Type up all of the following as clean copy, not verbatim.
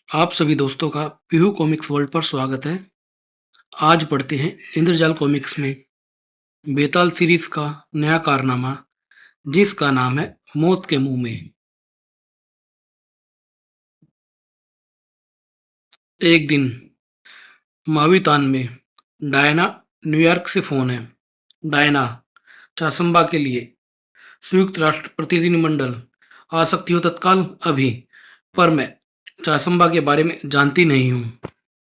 आप सभी दोस्तों का पीहू कॉमिक्स वर्ल्ड पर स्वागत है। आज पढ़ते हैं इंद्रजाल कॉमिक्स में बेताल सीरीज का नया कारनामा, जिसका नाम है मौत के मुंह में। एक दिन मावितान में डायना न्यूयॉर्क से फोन है। डायना, चासम्बा के लिए संयुक्त राष्ट्र प्रतिनिधिमंडल आ सकती हो तत्काल अभी, पर मैं चासम्बा के बारे में जानती नहीं हूँ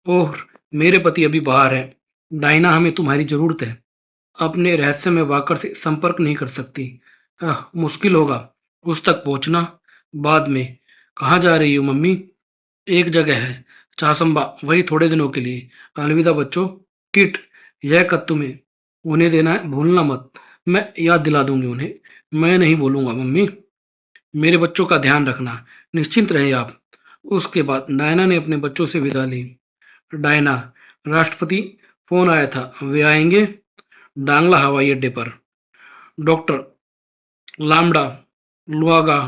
और मेरे पति अभी बाहर है। डायना, हमें तुम्हारी जरूरत है। अपने रहस्यमय वाकर से संपर्क नहीं कर सकती। मुश्किल होगा उस तक पहुंचना। बाद में। कहाँ जा रही हो मम्मी? एक जगह है, चासंबा, वही थोड़े दिनों के लिए। अलविदा बच्चों। किट, यह कद तुम्हें उन्हें देना है, भूलना मत। मैं याद दिला दूंगी उन्हें। मैं नहीं बोलूंगा मम्मी। मेरे बच्चों का ध्यान रखना। निश्चिंत रहे आप। उसके बाद डायना ने अपने बच्चों से विदा ली। डायना, राष्ट्रपति फोन आया था, वे आएंगे डांगला हवाई अड्डे पर। डॉक्टर लामडा लुआगा,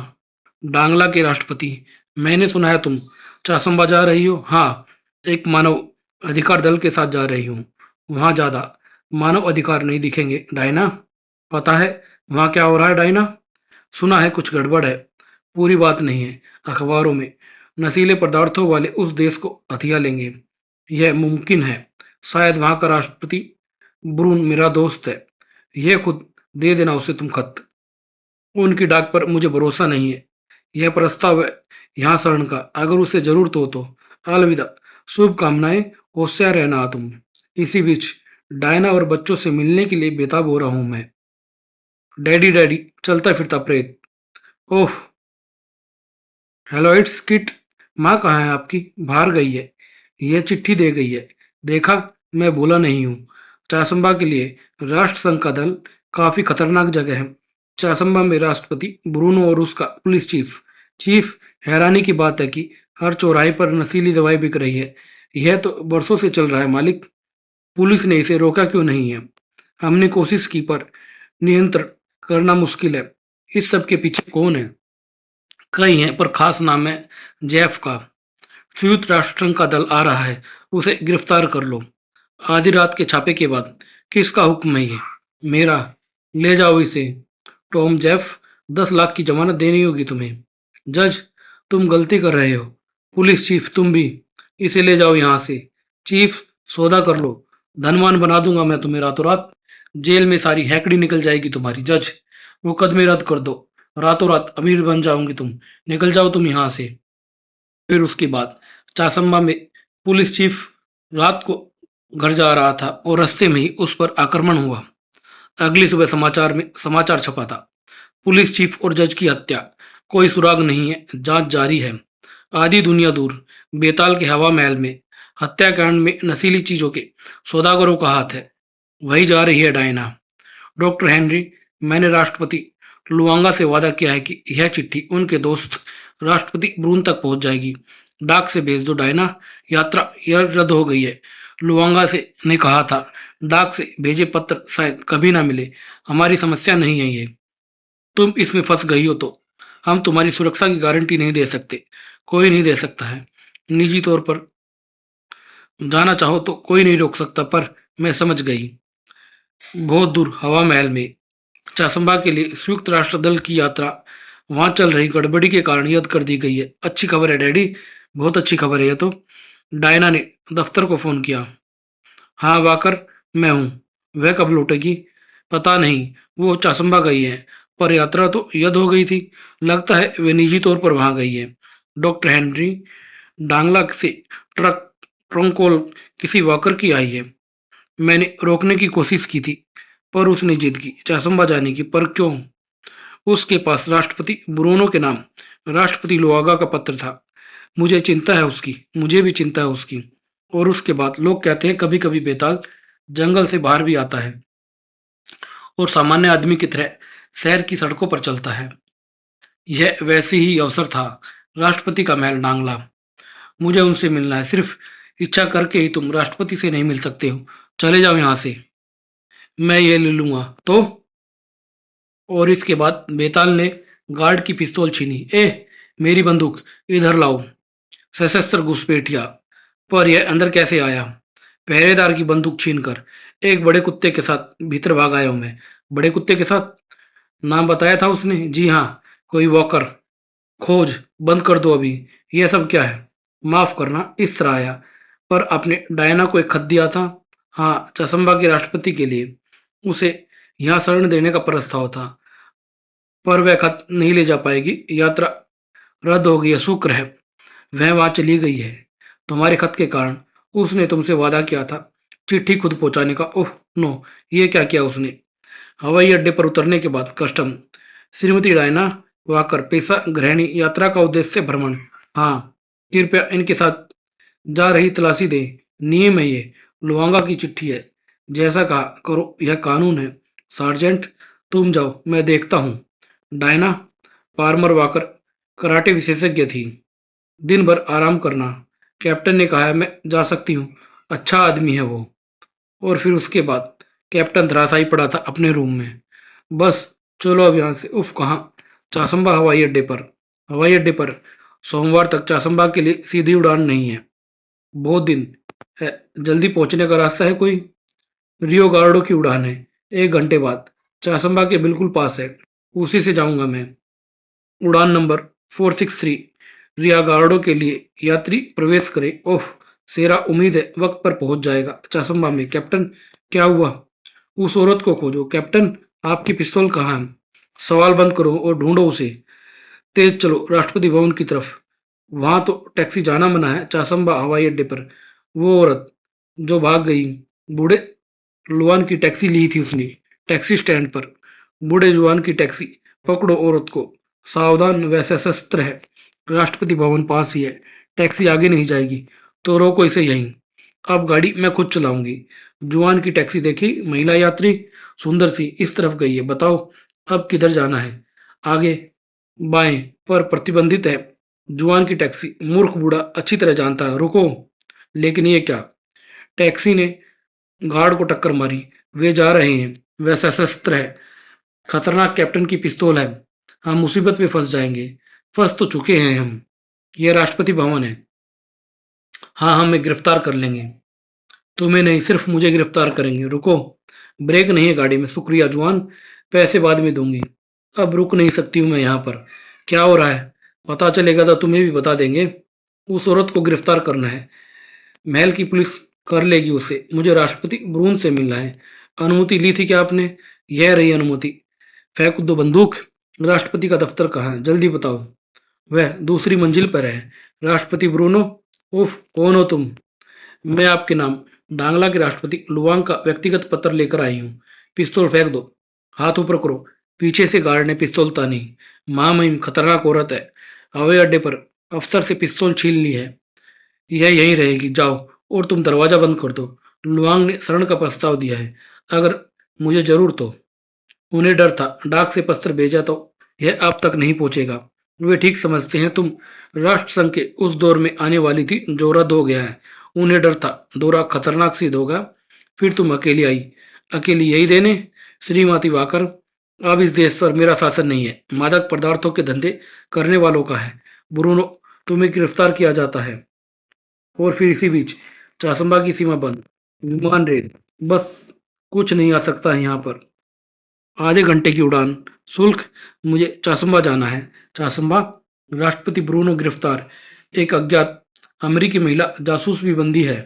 डांगला के राष्ट्रपति। मैंने सुना है तुम चासंबा जा रही हो। हाँ, एक मानव अधिकार दल के साथ जा रही हूँ। वहां ज्यादा मानव अधिकार नहीं दिखेंगे डायना। पता है वहां क्या हो रहा है डायना? सुना है कुछ गड़बड़ है। पूरी बात नहीं है। अखबारों में नशीले पदार्थों वाले उस देश को हथिया लेंगे। यह मुमकिन है। शायद वहां का राष्ट्रपति ब्रून मेरा दोस्त है। यह खुद दे देना उसे तुम खत। उनकी डाक पर मुझे भरोसा नहीं है। यह प्रस्ताव है यहाँ शरण का, अगर उसे जरूरत हो तो। अलविदा, शुभकामनाएं, होशियार रहना तुम। इसी बीच डायना और बच्चों से मिलने के लिए बेताब हो रहा हूं मैं। डैडी डैडी, चलता फिरता प्रेत। ओह, हेलो इट्स किट। माँ कहाँ है आपकी? बाहर गई है। यह चिट्ठी दे गई है। देखा, मैं बोला नहीं हूँ। चासंबा के लिए राष्ट्र संघ का दल काफी खतरनाक जगह है। चासंबा में राष्ट्रपति ब्रूनो और उसका पुलिस चीफ। चीफ, हैरानी की बात है कि हर चौराहे पर नशीली दवाई बिक रही है। यह तो बरसों से चल रहा है मालिक। पुलिस ने इसे रोका क्यों नहीं है? हमने कोशिश की, पर नियंत्रण करना मुश्किल है। इस सब के पीछे कौन है? कई हैं, पर खास नाम है जेफ का। संयुक्त राष्ट्र संघ का दल आ रहा है। उसे गिरफ्तार कर लो। आधी रात के छापे के बाद। किसका हुक्म है ये? मेरा। ले जाओ इसे। टॉम, जेफ, 10 लाख की जमानत देनी होगी तुम्हें। जज, तुम गलती कर रहे हो। पुलिस चीफ, तुम भी। इसे ले जाओ यहां से। चीफ, सौदा कर लो। धनवान बना दूंगा मैं तुम्हें रातों रात। जेल में सारी हैकड़ी निकल जाएगी तुम्हारी। जज, मुकदमे रद्द कर दो। रातों रात अमीर बन जाओगे तुम। निकल जाओ तुम यहां से। फिर उसके बाद चासम्बा में पुलिस चीफ रात को घर जा रहा था और रास्ते में ही उस पर आक्रमण हुआ। अगली सुबह समाचार में समाचार छपा था, पुलिस चीफ और जज की हत्या। कोई सुराग नहीं है, जांच जारी है। आधी दुनिया दूर, बेताल के हवा महल में हत्याकांड में नशीली चीजों के सौदागरों का हाथ है। वही जा रही है डायना। डॉक्टर हेनरी, मैंने राष्ट्रपति लुआंगा से वादा किया है कि यह चिट्ठी उनके दोस्त राष्ट्रपति ब्रून तक पहुंच जाएगी। डाक से भेज दो डायना। यात्रा यह रद्द हो गई है। लुआंगा से ने कहा था, डाक से भेजे पत्र शायद कभी ना मिले। हमारी समस्या नहीं है ये। तुम इसमें फंस गई हो तो हम तुम्हारी सुरक्षा की गारंटी नहीं दे सकते। कोई नहीं दे सकता है। निजी तौर पर जाना चाहो तो कोई नहीं रोक सकता, पर मैं समझ गई। बहुत दूर हवा महल में चासंबा के लिए संयुक्त राष्ट्र दल की यात्रा वहां चल रही गड़बड़ी के कारण रद्द कर दी गई है। अच्छी खबर है डैडी, बहुत अच्छी खबर है ये तो। डायना ने दफ्तर को फोन किया। हाँ वाकर, मैं हूँ। वह कब लौटेगी? पता नहीं। वो चासंबा गई है, पर यात्रा तो रद्द हो गई थी। लगता है वे निजी तौर पर वहां गई है। डॉक्टर हेनरी, डांगला से ट्रक ट्रंक कॉल किसी वॉकर की आई है। मैंने रोकने की कोशिश की थी, पर उसने जिद की चासंबा जाने की। पर क्यों? उसके पास राष्ट्रपति ब्रूनो के नाम राष्ट्रपति लोआगा का पत्र था। मुझे चिंता है उसकी, मुझे भी चिंता है उसकी। और उसके बाद लोग कहते हैं कभी कभी बेताल जंगल से बाहर भी आता है और सामान्य आदमी की तरह शहर की सड़कों पर चलता है। यह वैसे ही अवसर था। राष्ट्रपति का महल डांगला। मुझे उनसे मिलना है। सिर्फ इच्छा करके ही तुम राष्ट्रपति से नहीं मिल सकते हो। चले जाओ यहां से। मैं ये ले लूंगा तो। और इसके बाद बेताल ने गार्ड की पिस्तौल छीनी। ए, मेरी बंदूक इधर लाओ। सशस्त्र घुसपैठिया, पर यह अंदर कैसे आया? पहरेदार की बंदूक छीनकर एक बड़े कुत्ते के साथ भीतर भाग आया हूं मैं। बड़े कुत्ते के साथ? नाम बताया था उसने। जी हाँ, कोई वॉकर। खोज बंद कर दो अभी। यह सब क्या है? माफ करना, इस तरह आया। पर आपने डायना को एक खत दिया था। हाँ, चसम्बा के राष्ट्रपति के लिए। उसे यहाँ शरण देने का प्रस्ताव था, पर वह खत नहीं ले जा पाएगी। यात्रा रद्द हो गई है। शुक्र है वह वहां चली गई है। तुम्हारे खत के कारण। उसने तुमसे वादा किया था चिट्ठी खुद पहुंचाने का। ओह नो, ये क्या किया उसने? हवाई अड्डे पर उतरने के बाद कस्टम। श्रीमती डायना वाकर, पेशा गृहिणी, यात्रा का उद्देश्य भ्रमण। हाँ, कृपया इनके साथ जा रही तलाशी दें। नियम है ये। लुआंगा की चिट्ठी है। जैसा कहा करो, यह कानून है। सार्जेंट, तुम जाओ, मैं देखता हूँ। डायना पार्मर वाकर कराटे विशेषज्ञ थी। दिन भर आराम करना। कैप्टन ने कहा है मैं जा सकती हूँ। अच्छा आदमी है वो। और फिर उसके बाद कैप्टन धराशायी पड़ा था अपने रूम में। बस चलो अब यहाँ से। उफ, कहाँ? चासंबा हवाई अड्डे पर। हवाई अड्डे पर सोमवार तक चासंबा के लिए सीधी उड़ान नहीं है। बहुत दिन है। जल्दी पहुंचने का रास्ता है कोई? रियो गार्डो की उड़ान है 1 घंटे बाद। चासंबा के बिल्कुल पास है। उसी से जाऊंगा मैं। उड़ान नंबर 463 रियागार्डो के लिए यात्री प्रवेश करें। ओह सेरा, उम्मीद है वक्त पर पहुंच जाएगा चसम्बा में। कैप्टन, क्या हुआ? उस औरत को खोजो। कैप्टन, आपकी पिस्तौल कहाँ है? सवाल बंद करो और ढूंढो उसे। तेज चलो राष्ट्रपति भवन की तरफ। वहां तो टैक्सी जाना मना है। चासम्बा हवाई अड्डे पर वो औरत जो भाग गई। बूढ़े जुआन की टैक्सी ली थी उसने। टैक्सी स्टैंड पर बूढ़े जुआन की टैक्सी। पकड़ो औरत को। सावधान, वैसे शस्त्र है। राष्ट्रपति भवन पास ही है। टैक्सी आगे नहीं जाएगी तो रोको इसे यहीं। अब गाड़ी मैं खुद चलाऊंगी। जुआन की टैक्सी देखी। महिला यात्री सुंदर सी इस तरफ गई है। बताओ अब किधर जाना है? आगे, बाएं, पर प्रतिबंधित है। जुआन की टैक्सी। मूर्ख बूढ़ा अच्छी तरह जानता है। रुको। लेकिन ये क्या? टैक्सी ने गार्ड को टक्कर मारी। वे जा रहे हैं। वह सशस्त्र है। खतरनाक कैप्टन की पिस्तौल है। हम मुसीबत में फंस जाएंगे। फंस तो चुके हैं हम। यह राष्ट्रपति भवन है। हाँ, हमें गिरफ्तार कर लेंगे। तुम्हें नहीं, सिर्फ मुझे गिरफ्तार करेंगे। रुको, ब्रेक नहीं है गाड़ी में। शुक्रिया जुआन, पैसे बाद में दूंगी। अब रुक नहीं सकती हूँ मैं यहाँ पर। क्या हो रहा है? पता चलेगा तो तुम्हें भी बता देंगे। उस औरत को गिरफ्तार करना है। महल की पुलिस कर लेगी उसे। मुझे राष्ट्रपति ब्रून से मिलना है। अनुमति ली थी क्या आपने? यह रही अनुमति। फेंक दो बंदूक। राष्ट्रपति का दफ्तर कहाँ है? जल्दी बताओ। वह दूसरी मंजिल पर है। राष्ट्रपति ब्रूनो। उफ, कौन हो तुम? मैं आपके नाम डांगला के राष्ट्रपति लुवांग का व्यक्तिगत पत्र लेकर आई हूँ। पिस्तौल फेंक दो। हाथ ऊपर करो। पीछे से गार्ड ने पिस्तौल तानी। महामहिम खतरनाक औरत है। हवाई अड्डे पर अफसर से पिस्तौल छीन ली है। यह यहीं रहेगी। जाओ, और तुम दरवाजा बंद कर दो। लुआंग ने शरण का प्रस्ताव दिया है। अगर मुझे जरूर तो। उन्हें डर था डाक से पत्र भेजा तो यह आप तक नहीं पहुंचेगा। वे ठीक समझते हैं तुम राष्ट्रसंघ के उस दौर में आने वाली थी जो रद्द हो गया है। उन्हें डर था दौरा खतरनाक सिद्ध होगा। फिर तुम अकेली आई। अकेली यही देने? श्रीमती वाकर, अब इस देश पर मेरा शासन नहीं है। मादक पदार्थों के धंधे करने वालों का है। ब्रूनो, तुम्हें गिरफ्तार किया जाता है। और फिर इसी बीच चासंबा की सीमा बंद। विमान रेल। बस कुछ नहीं आ सकता है यहाँ पर। आधे घंटे की उड़ान। शुल्क? मुझे चासंबा जाना है। चासंबा? राष्ट्रपति ब्रूनो गिरफ्तार। एक अज्ञात अमेरिकी महिला जासूस भी बंदी है।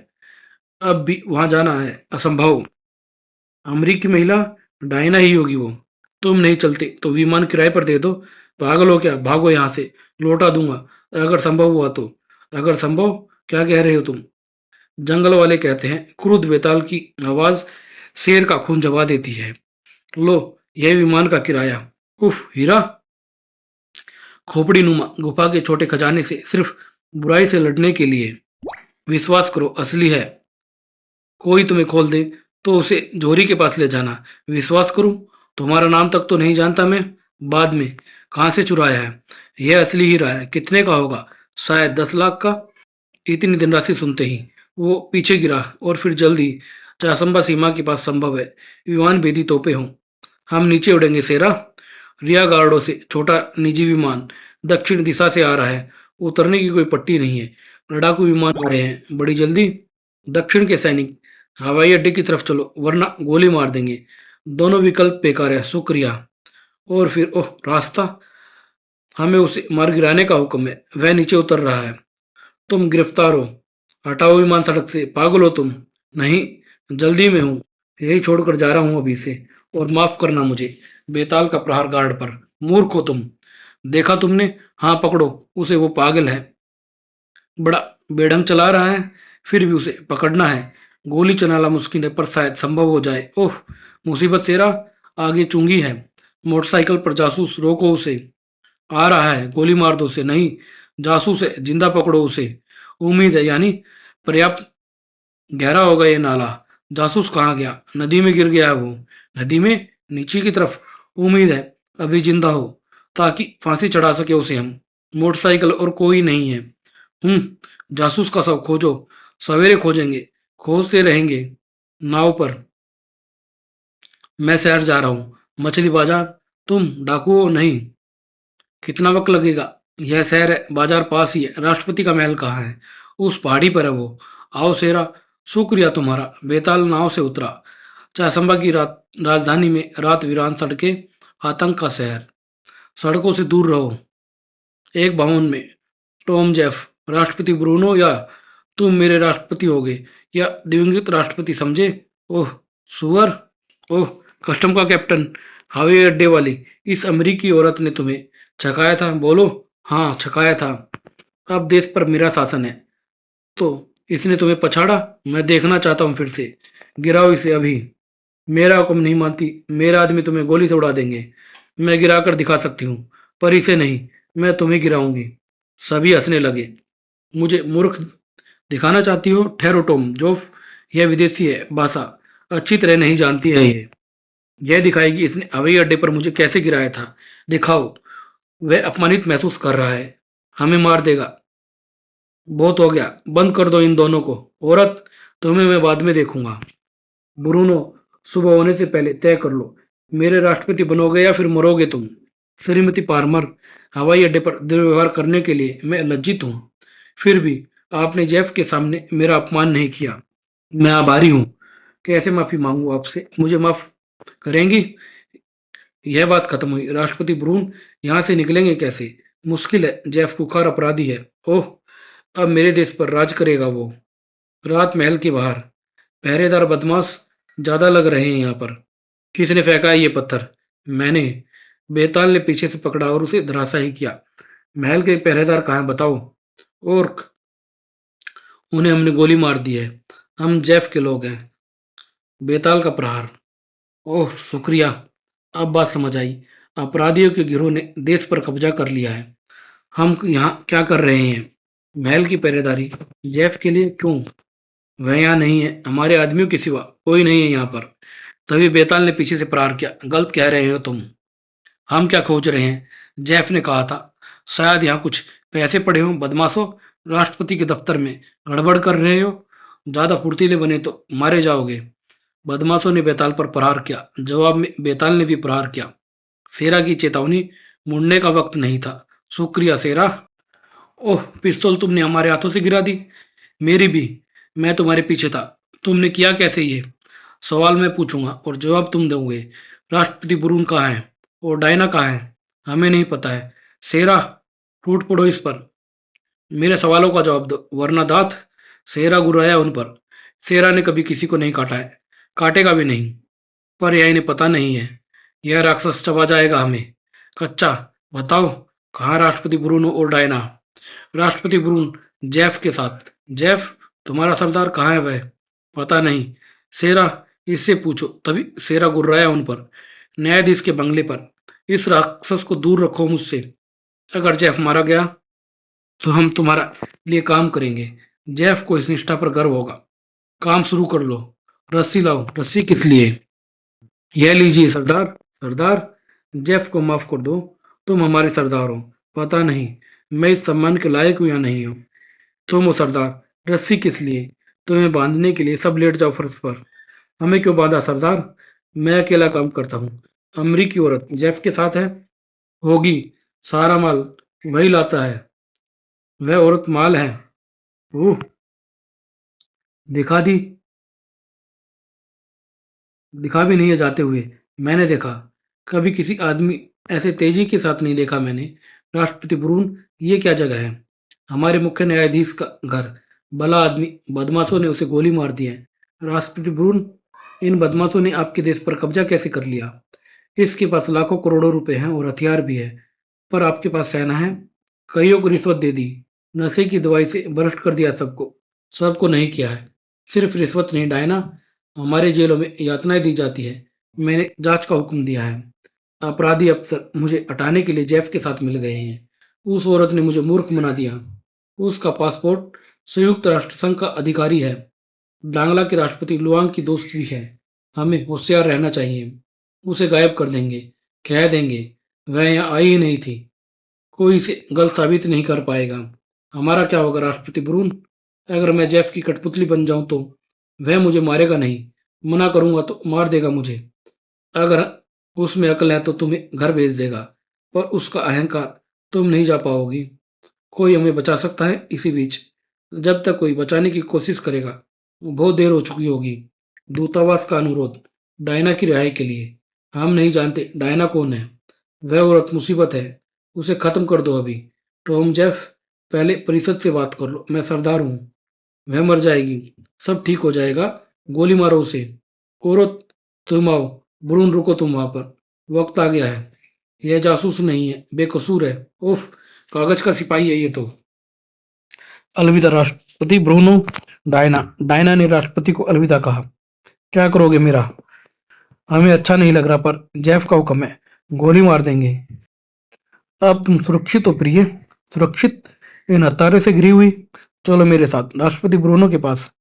अब भी वहां जाना है? असंभव। अमेरिकी महिला? डायना ही होगी वो। तुम नहीं चलते तो विमान किराए पर दे दो। पागल हो क्या? भागो यहाँ से। लौटा दूंगा अगर संभव हुआ तो। अगर संभव? क्या कह रहे हो तुम? जंगल वाले कहते हैं क्रुद्ध बेताल की आवाज शेर का खून जवा देती है। लो, यह विमान का किराया। उफ, हीरा। खोपड़ी नुमा गुफा के छोटे खजाने से सिर्फ बुराई से लड़ने के लिए। विश्वास करो, असली है। कोई तुम्हें खोल दे तो उसे जोरी के पास ले जाना। विश्वास करूं? तुम्हारा नाम तक तो नहीं जानता मैं। बाद में। कहां से चुराया है? यह असली हीरा है। कितने का होगा? शायद 10 लाख का। इतनी धनराशि सुनते ही वो पीछे गिरा। और फिर जल्दी चासंबा सीमा के पास संभव है विमान भेदी तोपे हों। हम नीचे उड़ेंगे सेरा। रिया गार्डो से छोटा निजी विमान दक्षिण दिशा से आ रहा है। उतरने की कोई पट्टी नहीं है। लड़ाकू विमान आ रहे हैं, बड़ी जल्दी। दक्षिण के सैनिक, हवाई अड्डे की तरफ चलो वरना गोली मार देंगे। दोनों विकल्प बेकार है, शुक्रिया। और फिर ओह रास्ता, हमें उसे मार गिराने का हुक्म है, वह नीचे उतर रहा है। तुम गिरफ्तार हो, हटाओ विमान सड़क से, पागल हो तुम। नहीं, जल्दी में हूँ, यही छोड़कर जा रहा हूँ अभी से। और माफ करना मुझे। बेताल का प्रहार गार्ड पर। मूर्ख हो तुम। देखा तुमने? हाँ पकड़ो उसे, वो पागल है, बड़ा बेढंग चला रहा है। फिर भी उसे पकड़ना है। गोली चलाना मुश्किल है पर शायद संभव हो जाए। ओह मुसीबत सेरा, आगे चूंगी है। मोटरसाइकिल पर जासूस, रोको उसे। आ रहा है, गोली मार दो उसे। नहीं, जासूस है, जिंदा पकड़ो उसे। उम्मीद है यानी? पर्याप्त गहरा होगा ये नाला। जासूस कहाँ गया? नदी में गिर गया है वो। नदी में? नीचे की तरफ? उम्मीद है अभी जिंदा हो, ताकि फांसी चढ़ा सके उसे हम। मोटरसाइकिल और कोई नहीं है। जासूस का शव खोजो, सवेरे खोजेंगे, खोजते रहेंगे। नाव पर। मैं शहर जा रहा हूँ। मछली बाजार? तुम डाकू हो? नहीं। कितना वक्त लगेगा? यह शहर है, बाजार पास ही है। राष्ट्रपति का महल कहाँ है? उस पहाड़ी पर है वो। आओ शेरा, शुक्रिया तुम्हारा। बेताल नाव से उतरा। चासंबा की राजधानी में रात वीरान सड़कें, आतंक का शहर। सड़कों से दूर रहो। एक भवन में टॉम जेफ, राष्ट्रपति ब्रूनो, या तुम मेरे राष्ट्रपति होगे या दिवंगत राष्ट्रपति समझे। ओह सुअर। ओह कस्टम का कैप्टन, हवाई अड्डे वाली इस अमेरिकी औरत ने तुम्हें छकाया था, बोलो। हाँ छकाया था। अब देश पर मेरा शासन है, तो इसने तुम्हें पछाड़ा। मैं देखना चाहता हूँ फिर से। गिराओ इसे अभी। मेरा हुक्म नहीं मानती, मेरा आदमी तुम्हें गोली से उड़ा देंगे। मैं गिरा कर दिखा सकती हूँ, पर इसे नहीं। मैं तुम्हें गिराऊंगी। सभी हंसने लगे। मुझे मूर्ख दिखाना चाहती हो? ठहरो टॉम, जोफ यह विदेशी है, भाषा अच्छी तरह नहीं जानती है ये। यह दिखाएगी इसने हवाई अड्डे पर मुझे कैसे गिराया था। दिखाओ। वह अपमानित महसूस कर रहा है, हमें मार देगा। बहुत हो गया, बंद कर दो इन दोनों को। औरत, तुम्हें मैं बाद में देखूंगा। ब्रूनो, सुबह होने से पहले तय कर लो, मेरे राष्ट्रपति बनोगे या फिर मरोगे तुम। श्रीमती पार्मर, हवाई अड्डे पर दुर्व्यवहार करने के लिए मैं लज्जित हूँ। फिर भी आपने जेफ के सामने मेरा अपमान नहीं किया। मैं आभारी हूँ। कैसे माफी मांगू आपसे? मुझे माफ करेंगी? यह बात खत्म हुई। राष्ट्रपति ब्रून यहाँ से निकलेंगे कैसे? मुश्किल है, जेफ कुखार अपराधी है। ओह, अब मेरे देश पर राज करेगा वो। रात महल के बाहर पहरेदार बदमाश ज्यादा लग रहे हैं यहाँ पर। किसने फेंका है ये पत्थर? मैंने। बेताल ने पीछे से पकड़ा और उसे धराशायी किया। महल के पहरेदार कहाँ हैं बताओ। और उन्हें हमने गोली मार दी है। हम जेफ के लोग हैं। बेताल का प्रहार। ओह शुक्रिया, अब बात समझ आई। अपराधियों के गिरोह ने देश पर कब्जा कर लिया है। हम यहाँ क्या कर रहे हैं? महल की पहरेदारी। जेफ के लिए क्यों? वह यहाँ नहीं है, हमारे आदमियों के सिवा कोई नहीं है यहाँ पर। तभी बेताल ने पीछे से प्रहार किया। गलत कह रहे हो तुम। हम क्या खोज रहे हैं? जेफ ने कहा था, शायद यहाँ कुछ पैसे पड़े हों। बदमाशों, राष्ट्रपति के दफ्तर में गड़बड़ कर रहे हो। ज्यादा फुर्तीले बने तो मारे जाओगे। बदमाशों ने बेताल पर प्रहार किया। जवाब में बेताल ने भी प्रहार किया। शेरा की चेतावनी, मुड़ने का वक्त नहीं था। शुक्रिया शेरा। ओह पिस्तौल तुमने हमारे हाथों से गिरा दी। मेरी भी। मैं तुम्हारे पीछे था। तुमने किया कैसे ये? सवाल मैं पूछूंगा और जवाब तुम दोगे। राष्ट्रपति बुरून कहाँ है और डायना कहाँ है? हमें नहीं पता है। शेरा, टूट पड़ो इस पर। मेरे सवालों का जवाब दो वरना दांत। शेरा गुर्राया उन पर। शेरा ने कभी किसी को नहीं काटा है, काटेगा भी नहीं। पर यह इन्हें पता नहीं है, यह राक्षस चबा जाएगा हमें कच्चा। बताओ, कहाँ राष्ट्रपति ब्रूनो और डायना? राष्ट्रपति ब्रून जेफ के साथ। जेफ, तुम्हारा सरदार कहाँ है वह? पता नहीं। शेरा, इससे पूछो। तभी शेरा गुर्राया उन पर। न्यायाधीश के बंगले पर। इस राक्षस को दूर रखो मुझसे। अगर जेफ मारा गया तो हम तुम्हारा लिए काम करेंगे। जेफ को इस निष्ठा पर गर्व होगा। काम शुरू कर लो। रस्सी लाओ। रस्सी किस लिए? यह लीजिए सरदार। सरदार, जेफ को माफ कर दो। तुम हमारे सरदार हो। पता नहीं मैं इस सम्मान के लायक हूं या नहीं हूं। तुम हो सरदार। रस्सी किस लिए? तुम्हें बांधने के लिए। सब लेट जाओ फर्श पर। हमें क्यों बांधा सरदार? मैं अकेला काम करता हूँ। अमरीकी औरत जेफ के साथ है। होगी, सारा माल वही लाता है। वह औरत माल है। ओह, दिखा दी, दिखा भी नहीं है जाते हुए। मैंने देखा। कभी किसी आदमी ऐसे तेजी के साथ नहीं देखा मैंने। राष्ट्रपति ब्रून, ये क्या जगह है? हमारे मुख्य न्यायाधीश का घर। भला आदमी, बदमाशों ने उसे गोली मार दी है। राष्ट्रपति ब्रून, इन बदमाशों ने आपके देश पर कब्जा कैसे कर लिया? इसके पास लाखों करोड़ों रुपए हैं और हथियार भी है। पर आपके पास सेना है। कईयों को रिश्वत दे दी। नशे की दवाई से भ्रष्ट कर दिया सबको। सबको नहीं किया है। सिर्फ रिश्वत नहीं डायना, हमारे जेलों में यातनाएं दी जाती है। मैंने जांच का हुक्म दिया है। अपराधी अफसर मुझे हटाने के लिए जेफ के साथ मिल गए हैं। उस औरत ने मुझे मूर्ख बना दिया। उसका पासपोर्ट संयुक्त राष्ट्र संघ का अधिकारी है। डांगला के राष्ट्रपति लुआंग की दोस्त भी है। हमें होशियार रहना चाहिए। उसे गायब कर देंगे। कह देंगे वह यहाँ आई ही नहीं थी। कोई इसे गलत साबित नहीं कर पाएगा। हमारा क्या होगा राष्ट्रपति ब्रून? अगर मैं जेफ की कठपुतली बन जाऊं तो वह मुझे मारेगा नहीं। मना करूंगा तो मार देगा मुझे। अगर उसमें अकल है तो तुम्हें घर भेज देगा। पर उसका अहंकार, तुम नहीं जा पाओगी। कोई हमें बचा सकता है इसी बीच? जब तक कोई बचाने की कोशिश करेगा बहुत देर हो चुकी होगी। दूतावास का अनुरोध डायना की रिहाई के लिए। हम नहीं जानते डायना कौन है। वह औरत मुसीबत है। उसे खत्म कर दो अभी। टॉम जेफ, पहले परिषद से बात कर लो। मैं सरदार हूँ। वह मर जाएगी। सब ठीक हो जाएगा। गोली मारो उसे। औरत, तुम आओ। ब्रून, रुको तुम वहां पर। वक्त आ गया है। यह जासूस नहीं है, बेकसूर है। उफ, कागज का सिपाही है ये तो। अलविदा राष्ट्रपति ब्रूनो। डायना डायना ने राष्ट्रपति को अलविदा कहा। क्या करोगे मेरा? हमें अच्छा नहीं लग रहा, पर जेफ का हुक्म है। गोली मार देंगे। अब तुम सुरक्षित हो प्रिय। सुरक्षित? इन हत्यारों से घिरी हुई। चलो मेरे साथ राष्ट्रपति ब्रूनो के पास।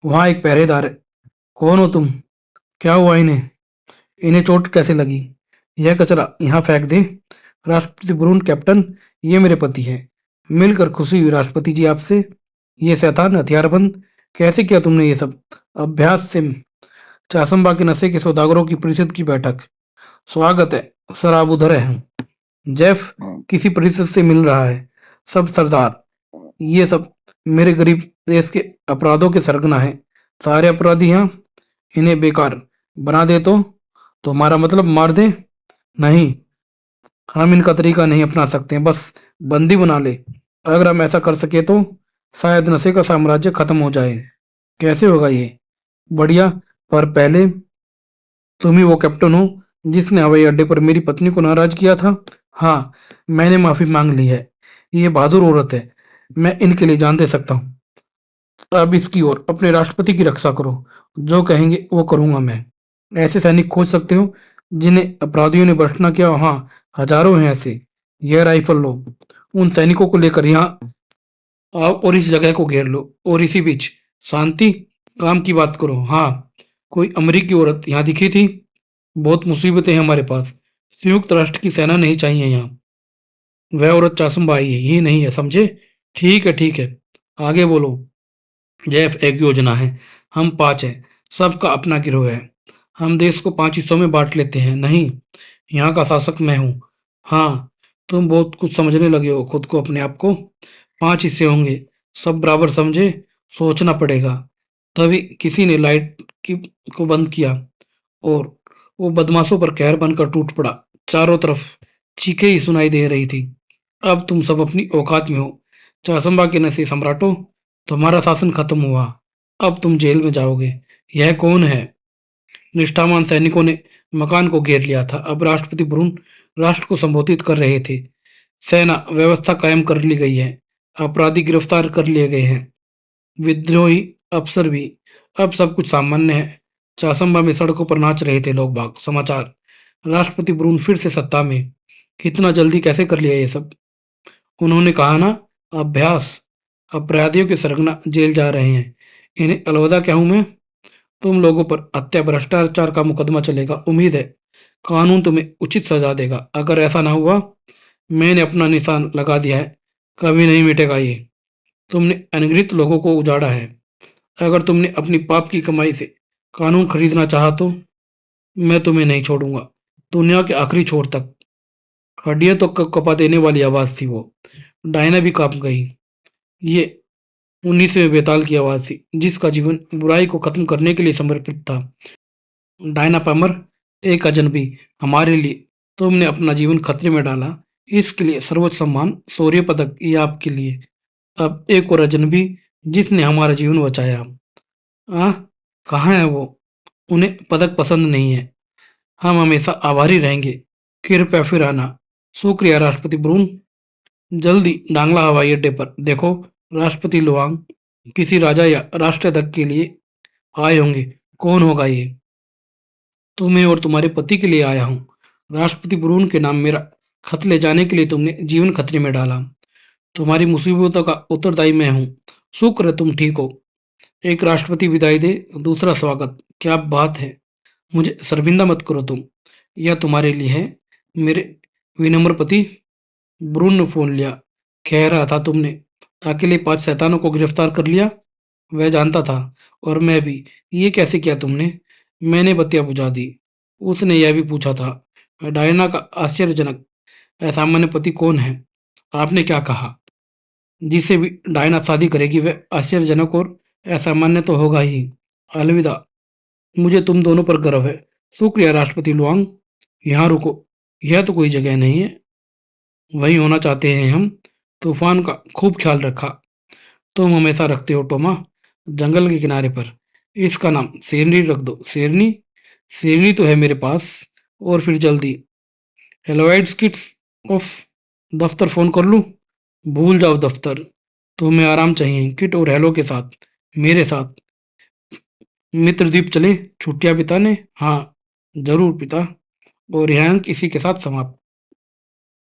वहां एक पहरेदार है। कौन हो तुम? क्या हुआ इन्हें? इन्हें चोट कैसे लगी? यह कचरा यहाँ फेंक दे। राष्ट्रपति ब्रून, कैप्टन, ये मेरे पति हैं। मिलकर खुशी हुई राष्ट्रपति जी आपसे। ये शैतान हथियारबंद, कैसे किया तुमने ये सब? अभ्यास से। चासंबा के नशे के सौदागरों की परिषद की बैठक। स्वागत है सर, आप उधर हैं। जेफ किसी परिषद से मिल रहा है। सब सरदार, ये सब मेरे गरीब देश के अपराधों के सरगना है। सारे अपराधी हैं। इन्हें बेकार बना दे तो हमारा मतलब मार दे? नहीं, हम इनका तरीका नहीं अपना सकते हैं। बस बंदी बना ले। अगर हम ऐसा कर सके तो शायद नशे का साम्राज्य खत्म हो जाए। कैसे होगा ये? बढ़िया। पर पहले, तुम ही वो कैप्टन हो जिसने हवाई अड्डे पर मेरी पत्नी को नाराज किया था। हाँ, मैंने माफी मांग ली है। ये बहादुर औरत है। मैं इनके लिए जान दे सकता हूँ। अब इसकी और अपने राष्ट्रपति की रक्षा करो। जो कहेंगे वो करूंगा मैं। ऐसे सैनिक खोज सकते हो जिन्हें अपराधियों ने भ्रष्ट न किया? हाँ, हजारों हैं ऐसे। यह राइफल लो। उन सैनिकों को लेकर यहाँ आओ और इस जगह को घेर लो। और इसी बीच शांति, काम की बात करो। हाँ, कोई अमेरिकी औरत यहाँ दिखी थी? बहुत मुसीबतें हैं हमारे पास। संयुक्त राष्ट्र की सेना नहीं चाहिए यहाँ। वह औरत चासुम्बा आई है, ये नहीं है, समझे? ठीक है, ठीक है। आगे बोलो। जैफ, एक योजना है। हम 5 हैं। सबका अपना गिरोह है। हम देश को 5 हिस्सों में बांट लेते हैं। नहीं, यहाँ का शासक मैं हूँ। हाँ, तुम बहुत कुछ समझने लगे हो खुद को, अपने आप को। 5 हिस्से होंगे। सब बराबर समझे। सोचना पड़ेगा। तभी किसी ने लाइट की को बंद किया और वो बदमाशों पर कहर बनकर टूट पड़ा। चारों तरफ चीखें ही सुनाई दे रही थी। अब तुम सब अपनी औकात में हो। चासंबा के नशे सम्राटों, तुम्हारा शासन खत्म हुआ। अब तुम जेल में जाओगे। यह कौन है? निष्ठावान सैनिकों ने मकान को घेर लिया था। अब राष्ट्रपति ब्रून राष्ट्र को संबोधित कर रहे थे। सेना व्यवस्था कायम कर ली गई है। अपराधी गिरफ्तार कर लिए गए हैं। विद्रोही अफसर भी। अब सब कुछ सामान्य है। चासंबा में सड़कों पर नाच रहे थे लोग बाग। समाचार, राष्ट्रपति ब्रून फिर से सत्ता में। इतना जल्दी कैसे कर लिया ये सब? उन्होंने कहा ना, अभ्यास। अपराधियों के सरगना जेल जा रहे हैं। इन्हें अलविदा कहूं मैं? तुम लोगों पर हत्या भ्रष्टाचार का मुकदमा चलेगा। उम्मीद है कानून तुम्हें उचित सजा देगा। अगर ऐसा ना हुआ, मैंने अपना निशान लगा दिया है। कभी नहीं मिटेगा ये। तुमने अनगिनत लोगों को उजाड़ा है। अगर तुमने अपनी पाप की कमाई से कानून खरीदना चाहा तो मैं तुम्हें नहीं छोड़ूंगा, दुनिया के आखिरी छोर तक। हड्डियां तो कपा देने वाली आवाज थी वो। डायना भी कांप गई। ये 19वें बेताल की आवाज थी, जिसका जीवन बुराई को खत्म करने के लिए समर्पित था। डायना पामर, एक अजनबी, हमारे लिए तुमने अपना जीवन खतरे में डाला। इसके लिए सर्वोच्च सम्मान शौर्य पदक ये आपके लिए। अब एक और अजनबी, जिसने हमारा जीवन बचाया। आ कहाँ है वो? उन्हें पदक पसंद नहीं है। हम हमेशा आभारी रहेंगे। कृपया फिर आना। शुक्रिया राष्ट्रपति ब्रून। जल्दी डांगला हवाई अड्डे पर देखो, राष्ट्रपति लुआंग किसी राजा या राष्ट्राध्यक्ष के लिए आए होंगे। कौन होगा ये? तुम्हें और तुम्हारे पति के लिए आया हूँ। राष्ट्रपति ब्रून के नाम मेरा खत ले जाने के लिए तुमने जीवन खतरे में डाला। तुम्हारी मुसीबतों का उत्तरदायी मैं हूँ। शुक्र है तुम ठीक हो। एक राष्ट्रपति विदाई दे, दूसरा स्वागत। क्या बात है? मुझे शर्मिंदा मत करो तुम। यह तुम्हारे लिए है, मेरे विनम्र पति। ब्रून ने फोन लिया। कह रहा था तुमने अकेले 5 शैतानों को गिरफ्तार कर लिया। वह जानता था, और मैं भी। ये कैसे किया तुमने? मैंने बत्तियां बुझा दी। उसने यह भी पूछा था। डायना का आश्चर्यजनक असामान्य पति कौन है? आपने क्या कहा? जिसे भी डायना शादी करेगी वह आश्चर्यजनक और असामान्य तो होगा ही। अलविदा। मुझे तुम दोनों पर गर्व है। शुक्रिया राष्ट्रपति लुआंग। यहाँ रुको। यह तो कोई जगह नहीं है। वही होना चाहते हैं हम। तूफान का खूब ख्याल रखा। तुम हमेशा रखते हो टोमा। जंगल के किनारे पर। इसका नाम शेरनी रख दो। शेरनी? शेरनी तो है मेरे पास। और फिर जल्दी। हेलोइड्स किट्स ऑफ। दफ्तर फोन कर लूं? भूल जाओ दफ्तर। तुम्हें आराम चाहिए किट और हेलो के साथ। मेरे साथ मित्रद्वीप चले छुट्टियां बिताने। हाँ, जरूर पिता। और यह अंक इसी के साथ समाप्त।